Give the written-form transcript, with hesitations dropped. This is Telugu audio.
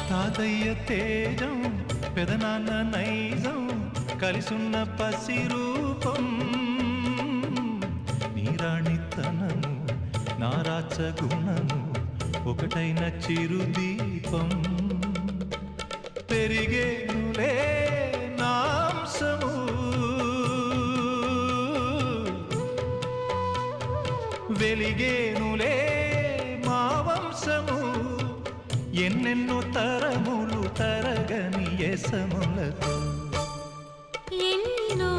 తాతయ్య తేజం పెదనాన్న నైజం కలిసున్న పసిరూపం నీరాణితనము నారాచ గుణము ఒకటైన చిరుదీపం పెరిగేనులే నాంసము వెలిగేనులే మా వంశము ఎన్నెన్నో తరములు తరగని యసములతో ఎన్నో